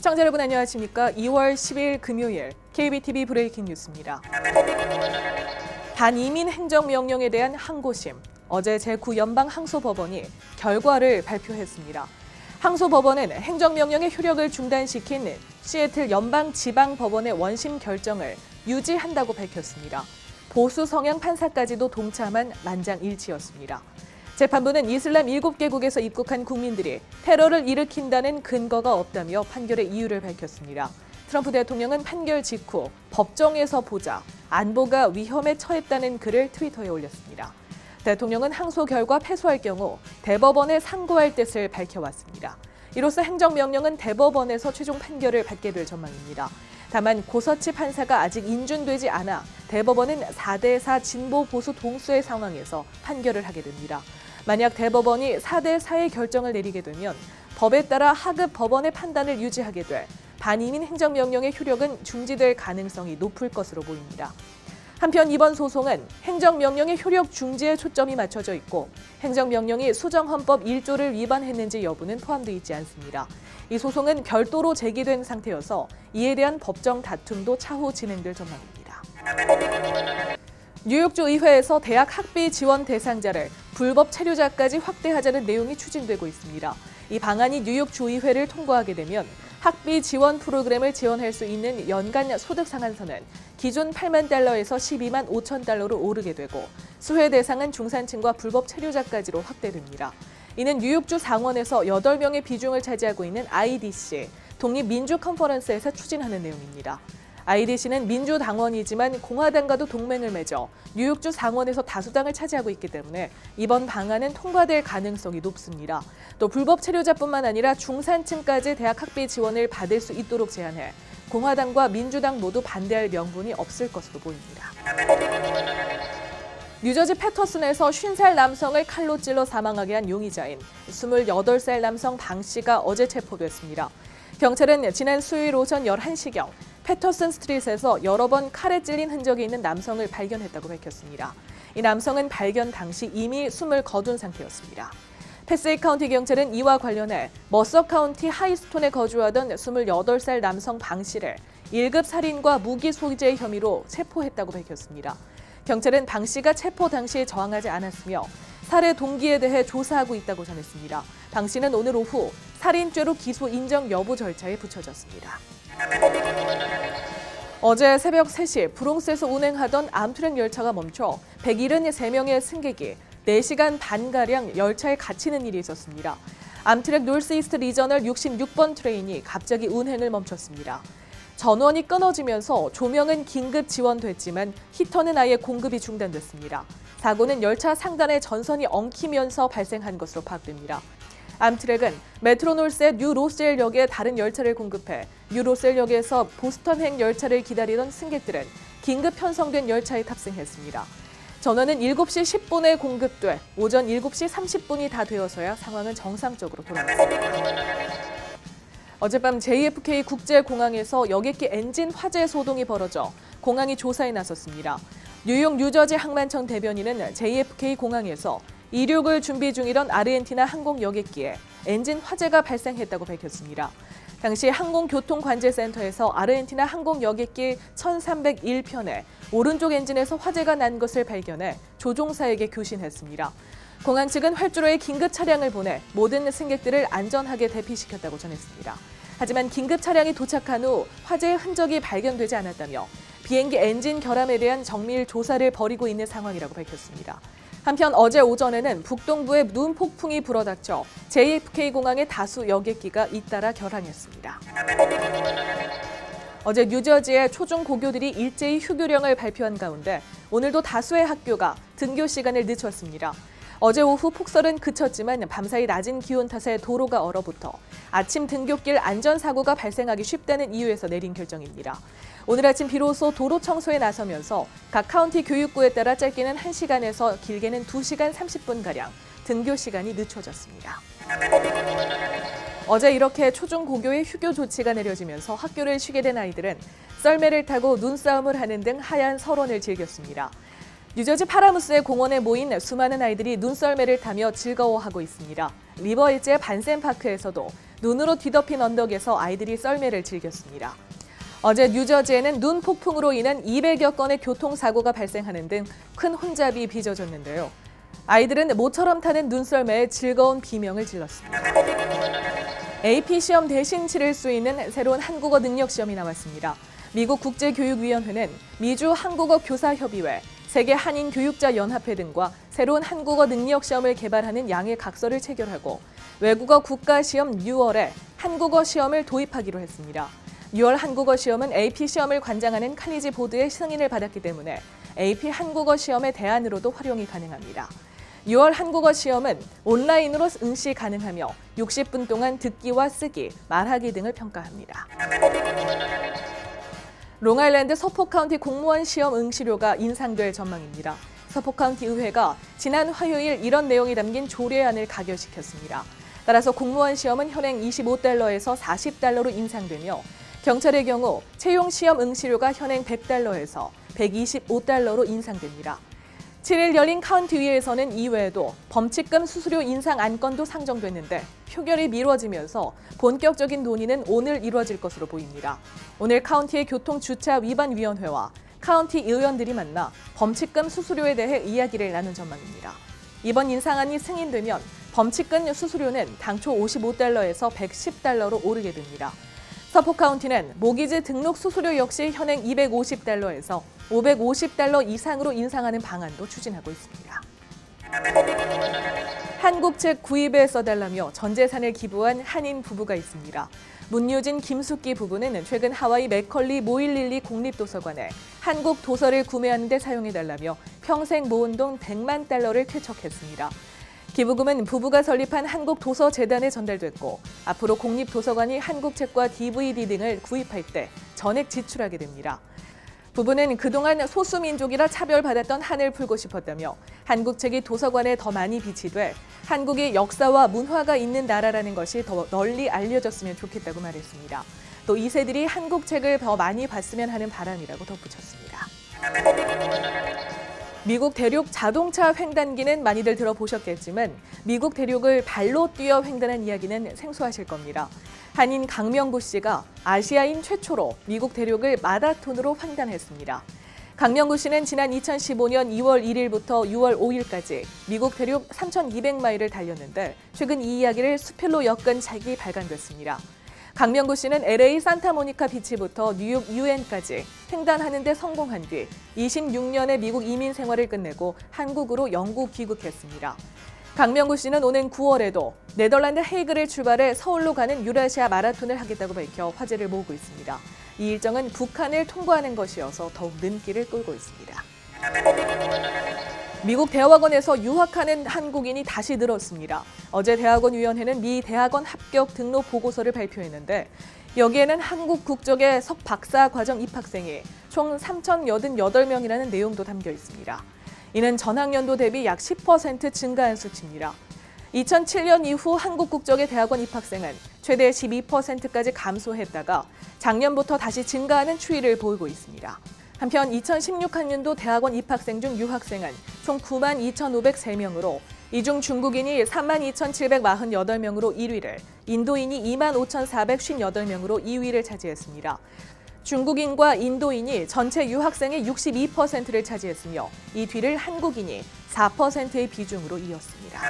시청자 여러분 안녕하십니까? 2월 10일 금요일 KBTV 브레이킹 뉴스입니다. 반이민 행정명령에 대한 항고심, 어제 제9연방항소법원이 결과를 발표했습니다. 항소법원은 행정명령의 효력을 중단시킨 시애틀 연방지방법원의 원심 결정을 유지한다고 밝혔습니다. 보수 성향 판사까지도 동참한 만장일치였습니다. 재판부는 이슬람 7개국에서 입국한 국민들이 테러를 일으킨다는 근거가 없다며 판결의 이유를 밝혔습니다. 트럼프 대통령은 판결 직후 법정에서 보자, 안보가 위험에 처했다는 글을 트위터에 올렸습니다. 대통령은 항소 결과 패소할 경우 대법원에 상고할 뜻을 밝혀왔습니다. 이로써 행정명령은 대법원에서 최종 판결을 받게 될 전망입니다. 다만 고서치 판사가 아직 인준되지 않아 대법원은 4대4 진보 보수 동수의 상황에서 판결을 하게 됩니다. 만약 대법원이 4대4의 결정을 내리게 되면 법에 따라 하급 법원의 판단을 유지하게 돼 반이민 행정명령의 효력은 중지될 가능성이 높을 것으로 보입니다. 한편 이번 소송은 행정명령의 효력 중지에 초점이 맞춰져 있고 행정명령이 수정헌법 1조를 위반했는지 여부는 포함되어 있지 않습니다. 이 소송은 별도로 제기된 상태여서 이에 대한 법정 다툼도 차후 진행될 전망입니다. 뉴욕주 의회에서 대학 학비 지원 대상자를 불법 체류자까지 확대하자는 내용이 추진되고 있습니다. 이 방안이 뉴욕주 의회를 통과하게 되면 학비 지원 프로그램을 지원할 수 있는 연간 소득 상한선은 기존 8만 달러에서 12만 5천 달러로 오르게 되고 수혜 대상은 중산층과 불법 체류자까지로 확대됩니다. 이는 뉴욕주 상원에서 8명의 비중을 차지하고 있는 IDC, 독립민주 컨퍼런스에서 추진하는 내용입니다. IDC는 민주당원이지만 공화당과도 동맹을 맺어 뉴욕주 상원에서 다수당을 차지하고 있기 때문에 이번 방안은 통과될 가능성이 높습니다. 또 불법 체류자뿐만 아니라 중산층까지 대학 학비 지원을 받을 수 있도록 제한해 공화당과 민주당 모두 반대할 명분이 없을 것으로 보입니다. 뉴저지 패터슨에서 50살 남성을 칼로 찔러 사망하게 한 용의자인 28살 남성 방 씨가 어제 체포됐습니다. 경찰은 지난 수요일 오전 11시경 패터슨 스트릿에서 여러 번 칼에 찔린 흔적이 있는 남성을 발견했다고 밝혔습니다. 이 남성은 발견 당시 이미 숨을 거둔 상태였습니다. 패세이 카운티 경찰은 이와 관련해 머서 카운티 하이스톤에 거주하던 28살 남성 방 씨를 1급 살인과 무기 소지의 혐의로 체포했다고 밝혔습니다. 경찰은 방 씨가 체포 당시 저항하지 않았으며 살해 동기에 대해 조사하고 있다고 전했습니다. 방 씨는 오늘 오후 살인죄로 기소 인정 여부 절차에 붙여졌습니다. 어제 새벽 3시 브롱스에서 운행하던 암트랙 열차가 멈춰 173명의 승객이 4시간 반가량 열차에 갇히는 일이 있었습니다. 암트랙 노스이스트 리저널 66번 트레인이 갑자기 운행을 멈췄습니다. 전원이 끊어지면서 조명은 긴급 지원됐지만 히터는 아예 공급이 중단됐습니다. 사고는 열차 상단의 전선이 엉키면서 발생한 것으로 파악됩니다. 암트랙은 메트로놀스의 뉴 로셀역에 다른 열차를 공급해 뉴 로셀역에서 보스턴행 열차를 기다리던 승객들은 긴급 편성된 열차에 탑승했습니다. 전원은 7시 10분에 공급돼 오전 7시 30분이 다 되어서야 상황은 정상적으로 돌아갔습니다. 어젯밤 JFK 국제공항에서 여객기 엔진 화재 소동이 벌어져 공항이 조사에 나섰습니다. 뉴욕 뉴저지 항만청 대변인은 JFK 공항에서 이륙을 준비 중이던 아르헨티나 항공 여객기에 엔진 화재가 발생했다고 밝혔습니다. 당시 항공교통관제센터에서 아르헨티나 항공 여객기 1301편에 오른쪽 엔진에서 화재가 난 것을 발견해 조종사에게 교신했습니다. 공항 측은 활주로에 긴급 차량을 보내 모든 승객들을 안전하게 대피시켰다고 전했습니다. 하지만 긴급 차량이 도착한 후 화재의 흔적이 발견되지 않았다며 비행기 엔진 결함에 대한 정밀 조사를 벌이고 있는 상황이라고 밝혔습니다. 한편 어제 오전에는 북동부에 눈 폭풍이 불어닥쳐 JFK 공항의 다수 여객기가 잇따라 결항했습니다. 어제 뉴저지의 초중고교들이 일제히 휴교령을 발표한 가운데 오늘도 다수의 학교가 등교 시간을 늦췄습니다. 어제 오후 폭설은 그쳤지만 밤사이 낮은 기온 탓에 도로가 얼어붙어 아침 등굣길 안전사고가 발생하기 쉽다는 이유에서 내린 결정입니다. 오늘 아침 비로소 도로 청소에 나서면서 각 카운티 교육부에 따라 짧게는 1시간에서 길게는 2시간 30분가량 등교 시간이 늦춰졌습니다. 어제 이렇게 초중고교의 휴교 조치가 내려지면서 학교를 쉬게 된 아이들은 썰매를 타고 눈싸움을 하는 등 하얀 설원을 즐겼습니다. 뉴저지 파라무스의 공원에 모인 수많은 아이들이 눈썰매를 타며 즐거워하고 있습니다. 리버에지의 반센파크에서도 눈으로 뒤덮인 언덕에서 아이들이 썰매를 즐겼습니다. 어제 뉴저지에는 눈 폭풍으로 인한 200여 건의 교통사고가 발생하는 등 큰 혼잡이 빚어졌는데요. 아이들은 모처럼 타는 눈썰매에 즐거운 비명을 질렀습니다. AP 시험 대신 치를 수 있는 새로운 한국어 능력 시험이 나왔습니다. 미국 국제교육위원회는 미주 한국어 교사협의회, 세계 한인교육자연합회 등과 새로운 한국어 능력 시험을 개발하는 양해 각서를 체결하고 외국어 국가시험 6월에 한국어 시험을 도입하기로 했습니다. 6월 한국어 시험은 AP 시험을 관장하는 칼리지 보드의 승인을 받았기 때문에 AP 한국어 시험의 대안으로도 활용이 가능합니다. 6월 한국어 시험은 온라인으로 응시 가능하며 60분 동안 듣기와 쓰기, 말하기 등을 평가합니다. 롱아일랜드 서포 카운티 공무원 시험 응시료가 인상될 전망입니다. 서포 카운티 의회가 지난 화요일 이런 내용이 담긴 조례안을 가결시켰습니다. 따라서 공무원 시험은 현행 $25에서 $40로 인상되며 경찰의 경우 채용 시험 응시료가 현행 $100에서 $125로 인상됩니다. 7일 열린 카운티의회에서는 이외에도 범칙금 수수료 인상 안건도 상정됐는데 표결이 미뤄지면서 본격적인 논의는 오늘 이루어질 것으로 보입니다. 오늘 카운티의 교통주차위반위원회와 카운티 의원들이 만나 범칙금 수수료에 대해 이야기를 나눈 전망입니다. 이번 인상안이 승인되면 범칙금 수수료는 당초 $55에서 $110로 오르게 됩니다. 서포 카운티는 모기지 등록 수수료 역시 현행 $250에서 $550 이상으로 인상하는 방안도 추진하고 있습니다. 한국 책 구입에 써달라며 전 재산을 기부한 한인 부부가 있습니다. 문유진, 김숙기 부부는 최근 하와이 맥컬리 모일릴리 공립도서관에 한국 도서를 구매하는 데 사용해달라며 평생 모은 돈 $100만 쾌척했습니다. 기부금은 부부가 설립한 한국도서재단에 전달됐고 앞으로 공립도서관이 한국 책과 DVD 등을 구입할 때 전액 지출하게 됩니다. 부부는 그동안 소수민족이라 차별받았던 한을 풀고 싶었다며 한국 책이 도서관에 더 많이 비치돼 한국의 역사와 문화가 있는 나라라는 것이 더 널리 알려졌으면 좋겠다고 말했습니다. 또 2세들이 한국 책을 더 많이 봤으면 하는 바람이라고 덧붙였습니다. 미국 대륙 자동차 횡단기는 많이들 들어보셨겠지만 미국 대륙을 발로 뛰어 횡단한 이야기는 생소하실 겁니다. 한인 강명구 씨가 아시아인 최초로 미국 대륙을 마라톤으로 횡단했습니다. 강명구 씨는 지난 2015년 2월 1일부터 6월 5일까지 미국 대륙 3,200마일을 달렸는데 최근 이 이야기를 수필로 엮은 책이 발간됐습니다. 강명구 씨는 LA 산타모니카 비치부터 뉴욕 유엔까지 횡단하는 데 성공한 뒤 26년의 미국 이민 생활을 끝내고 한국으로 영구 귀국했습니다. 강명구 씨는 오는 9월에도 네덜란드 헤이그를 출발해 서울로 가는 유라시아 마라톤을 하겠다고 밝혀 화제를 모으고 있습니다. 이 일정은 북한을 통과하는 것이어서 더욱 눈길을 끌고 있습니다. 미국 대학원에서 유학하는 한국인이 다시 늘었습니다. 어제 대학원위원회는 미 대학원 합격 등록 보고서를 발표했는데 여기에는 한국 국적의 석박사 과정 입학생이 총 3,088명이라는 내용도 담겨 있습니다. 이는 전학년도 대비 약 10% 증가한 수치입니다. 2007년 이후 한국 국적의 대학원 입학생은 최대 12%까지 감소했다가 작년부터 다시 증가하는 추이를 보이고 있습니다. 한편 2016학년도 대학원 입학생 중 유학생은 총 92,503명으로 이 중 중국인이 32,748명으로 1위를, 인도인이 25,458명으로 2위를 차지했습니다. 중국인과 인도인이 전체 유학생의 62%를 차지했으며 이 뒤를 한국인이 4%의 비중으로 이었습니다.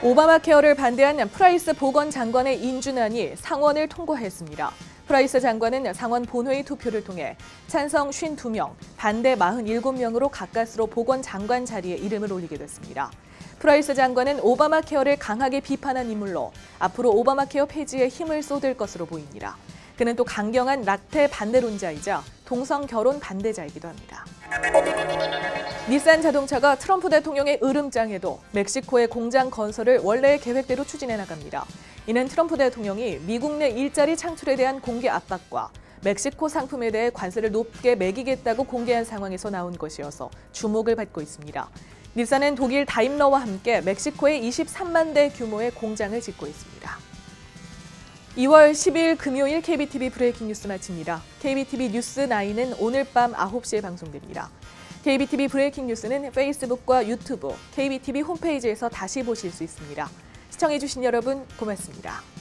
오바마 케어를 반대한 프라이스 보건장관의 인준안이 상원을 통과했습니다. 프라이스 장관은 상원 본회의 투표를 통해 찬성 52명, 반대 47명으로 가까스로 보건장관 자리에 이름을 올리게 됐습니다. 프라이스 장관은 오바마 케어를 강하게 비판한 인물로 앞으로 오바마 케어 폐지에 힘을 쏟을 것으로 보입니다. 그는 또 강경한 낙태 반대론자이자 동성 결혼 반대자이기도 합니다. 닛산 자동차가 트럼프 대통령의 으름장에도 멕시코의 공장 건설을 원래의 계획대로 추진해 나갑니다. 이는 트럼프 대통령이 미국 내 일자리 창출에 대한 공개 압박과 멕시코 상품에 대해 관세를 높게 매기겠다고 공개한 상황에서 나온 것이어서 주목을 받고 있습니다. 닛산은 독일 다임러와 함께 멕시코에 23만 대 규모의 공장을 짓고 있습니다. 2월 10일 금요일 KBTV 브레이킹 뉴스 마칩니다. KBTV 뉴스 9은 오늘 밤 9시에 방송됩니다. KBTV 브레이킹 뉴스는 페이스북과 유튜브, KBTV 홈페이지에서 다시 보실 수 있습니다. 시청해주신 여러분 고맙습니다.